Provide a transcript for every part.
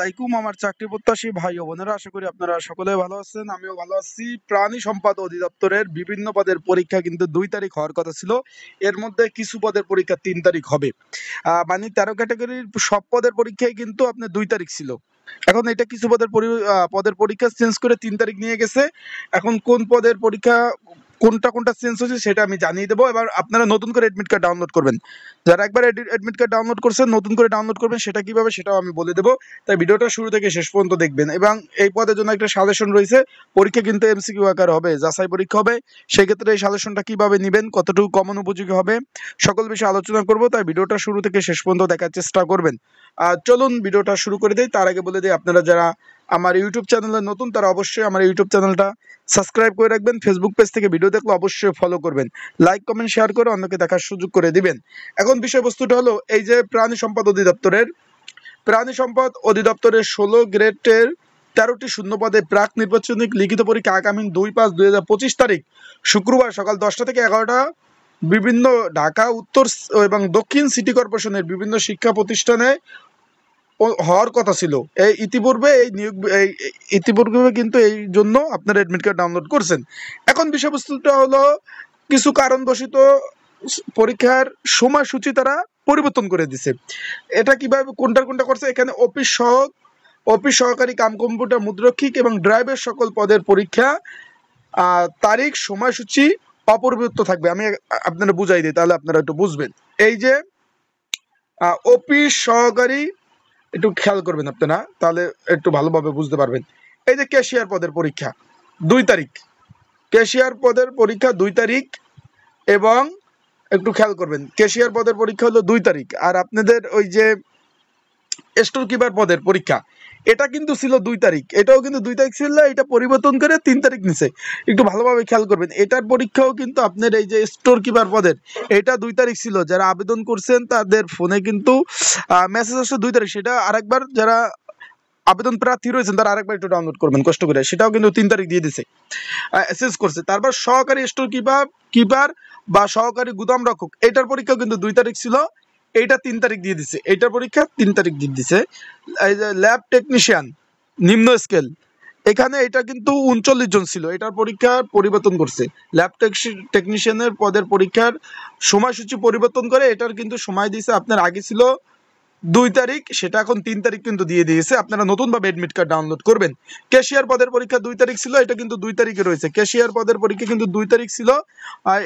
আলাইকুম আমার চাকরি প্রত্যাশী ভাই ও বোনেরা, আশা করি আপনারা সকলে ভালো আছেন। আমিও ভালো আছি। প্রাণী সম্পদ অধিদপ্তরের বিভিন্ন পদের পরীক্ষা কিন্তু 2 তারিখ হওয়ার কথা ছিল। এর মধ্যে কিছু পদের পরীক্ষা 3 তারিখ হবে। মানে 13 ক্যাটাগরির সব পদের পরীক্ষাই কিন্তু আপনার 2 তারিখ ছিল। এখন এটা কিছু পদের পরীক্ষা চেঞ্জ করে 3 তারিখ নিয়ে গেছে। এখন কোন পদের পরীক্ষা কোনটা চেঞ্জ হয়েছে সেটা আমি জানিয়ে দেবো। এবার আপনারা নতুন করে এডমিট কার্ড ডাউনলোড করবেন। যারা একবার এডমিট কার্ড ডাউনলোড করছেন, নতুন করে ডাউনলোড করবেন, সেটা কিভাবে সেটাও আমি বলে দেবো। তাই ভিডিওটা শুরু থেকে শেষ পর্যন্ত দেখবেন। এবং এই পদের জন্য একটা সাজেশন রয়েছে। পরীক্ষা কিন্তু এমসিকিউ আকার হবে, যাচাই পরীক্ষা হবে। সেক্ষেত্রে এই সাজেশনটা কিভাবে নেবেন, কতটুকু কমন উপযোগী হবে, সকল বিষয়ে আলোচনা করব। তাই ভিডিওটা শুরু থেকে শেষ পর্যন্ত দেখার চেষ্টা করবেন। চলুন ভিডিওটা শুরু করে দিই। তার আগে বলে দিই, আপনারা যারা আমার ইউটিউব চ্যানেলে নতুন তারা অবশ্যই আমার ইউটিউব চ্যানেলটা সাবস্ক্রাইব করে রাখবেন। ফেসবুক পেজ থেকে ভিডিও দেখলে অবশ্যই ফলো করবেন। লাইক কমেন্ট শেয়ার করে অন্যকে দেখার সুযোগ করে দিবেন। এখন বিষয়বস্তুটা হলো এই যে প্রাণী সম্পদ অধিদপ্তরের 16 গ্রেডের 13টি শূন্য পদে প্রাক নির্বাচনিক লিখিত পরীক্ষা আগামী 2/5/2025 তারিখ শুক্রবার সকাল 10টা থেকে 11টা বিভিন্ন ঢাকা উত্তর এবং দক্ষিণ সিটি কর্পোরেশনের বিভিন্ন শিক্ষা প্রতিষ্ঠানে হওয়ার কথা ছিল। ইতিপূর্বে কিন্তু এই জন্য আপনারা এডমিট কার্ড ডাউনলোড করছেন। এখন বিষয়বস্তুটা হলো কিছু কারণবশত পরীক্ষার সময়সূচি তারা পরিবর্তন করে দিছে। এটা কিভাবে কোনটা করছে, এখানে অফিস সহকারী কাম কম্পিউটার মুদ্রক্ষিক এবং ড্রাইভার সকল পদের পরীক্ষা তারিখ সময়সূচি অপরিবর্তিত থাকবে। আমি আপনারা বুঝাই দিই, তাহলে আপনারা একটু বুঝবেন। এই যে অফিস সহকারী, একটু খেয়াল করবেন আপনারা, তাহলে একটু ভালোভাবে বুঝতে পারবেন। এই যে ক্যাশিয়ার পদের পরীক্ষা 2 তারিখ, ক্যাশিয়ার পদের পরীক্ষা 2 তারিখ, এবং একটু খেয়াল করবেন ক্যাশিয়ার পদের পরীক্ষা হলো 2 তারিখ। আর আপনাদের ওই যে স্টোর কিপার পদের পরীক্ষা, এটা কিন্তু ছিল 2 তারিখ, এটাও কিন্তু 2 তারিখ ছিল, এটা পরিবর্তন করে 3 তারিখ নিছে। একটু ভালোভাবে খেয়াল করবেন। এটার পরীক্ষাও কিন্তু আপনার এই যে স্টোর কিপার পদের, এটা 2 তারিখ ছিল। যারা আবেদন করছেন তাদের ফোনে কিন্তু মেসেজ আসছে 2 তারিখ। সেটা আরেকবার যারা আবেদন প্রার্থী রয়েছেন তারা আরেকবার একটু ডাউনলোড করবেন কষ্ট করে। সেটাও কিন্তু 3 তারিখ দিয়ে দিছে, চেঞ্জ করছে। তারপর সহকারী স্টোর কিপার বা সহকারী গুদাম রক্ষক, এটার পরীক্ষাও কিন্তু 2 তারিখ ছিল, এইটা 3 তারিখ দিয়ে দিছে। এইটার পরীক্ষা 3 তারিখ দিয়ে দিছে। এই যে ল্যাব টেকনিশিয়ান নিম্ন স্কেল, এখানে এটা কিন্তু 39 জন ছিল, এটার পরীক্ষা পরিবর্তন করছে। ল্যাব টেকনিশিয়ানের পদের পরীক্ষার সময়সূচি পরিবর্তন করে এটার কিন্তু সময় দিয়েছে। আপনার আগে ছিল 2 তারিখ, সেটা এখন 3 তারিখ কিন্তু দিয়ে দিয়েছে। আপনারা নতুনভাবে এডমিট কার্ড ডাউনলোড করবেন। ক্যাশিয়ার পদের পরীক্ষা 2 তারিখ ছিল, এটা কিন্তু 2 তারিখে রয়েছে। ক্যাশিয়ার পদের পরীক্ষা কিন্তু 2 তারিখ ছিল,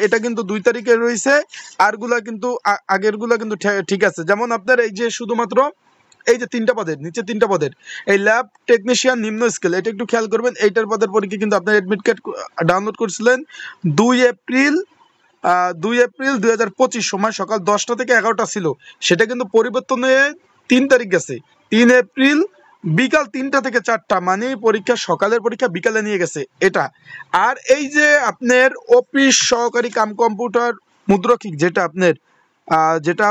এটা কিন্তু 2 তারিখে রয়েছে। আরগুলা কিন্তু আগেরগুলা কিন্তু ঠিক আছে। যেমন আপনার এই যে শুধুমাত্র এই যে নিচে 3টা পদের এই ল্যাব টেকনিশিয়ান নিম্ন স্কেল, এটা একটু খেয়াল করবেন। এইটার পদের পরীক্ষা কিন্তু আপনার এডমিট কার্ড ডাউনলোড করছিলেন 2 এপ্রিল 2025, সময় সকাল 10টা থেকে 11টা ছিল। সেটা কিন্তু পরিবর্তন হয়ে 3 তারিখ গেছে, 3 এপ্রিল বিকাল 3টা থেকে 4টা, মানে পরীক্ষা সকালের পরীক্ষা বিকালে নিয়ে গেছে এটা। আর এই যে আপনার অফিস সহকারী কাম কম্পিউটার মুদ্রক্ষিক, যেটা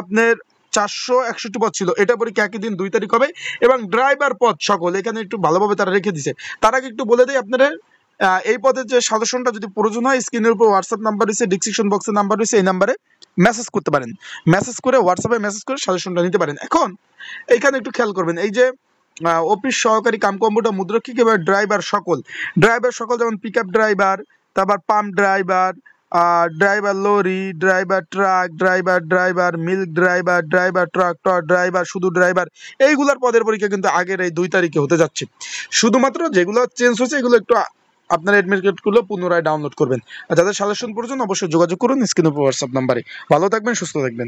আপনার 461 পদ ছিল, এটা পরীক্ষা একই দিন 2 তারিখ হবে। এবং ড্রাইভার পদ সকল এখানে একটু ভালোভাবে তারা রেখে দিছে। তার আগে একটু বলে দেয় আপনাদের, এই পদের যে সাজেশনটা যদি প্রয়োজন হয়, স্ক্রিনের উপর হোয়াটসঅ্যাপ নাম্বার রয়েছে, ডিসক্রিপশন বক্সের নাম্বার রয়েছে, এই নাম্বারে মেসেজ করতে পারেন। হোয়াটসঅ্যাপে মেসেজ করে সাজেশনটা নিতে পারেন। এখন এইখানে একটু খেয়াল করবেন, এই যে অফিস সহকারী কাম কম্পিউটার মুদ্রক্ষিক এবং ড্রাইভার সকল যেমন পিক আপ ড্রাইভার, তারপর pump driver, driver lorry, driver truck, driver milk driver tractor driver, শুধু ড্রাইভার, এইগুলার পদের পরীক্ষা কিন্তু আগের এই 2 তারিখে হতে যাচ্ছে। শুধুমাত্র যেগুলো চেঞ্জ হয়েছে এগুলো একটু আপনার এডমিট কার্ডগুলো পুনরায় ডাউনলোড করবেন। আর যাদের সাজেশন প্রয়োজন অবশ্যই যোগাযোগ করুন স্ক্রিনের উপর হোয়াটসঅ্যাপ নাম্বারে। ভালো থাকবেন, সুস্থ থাকবেন।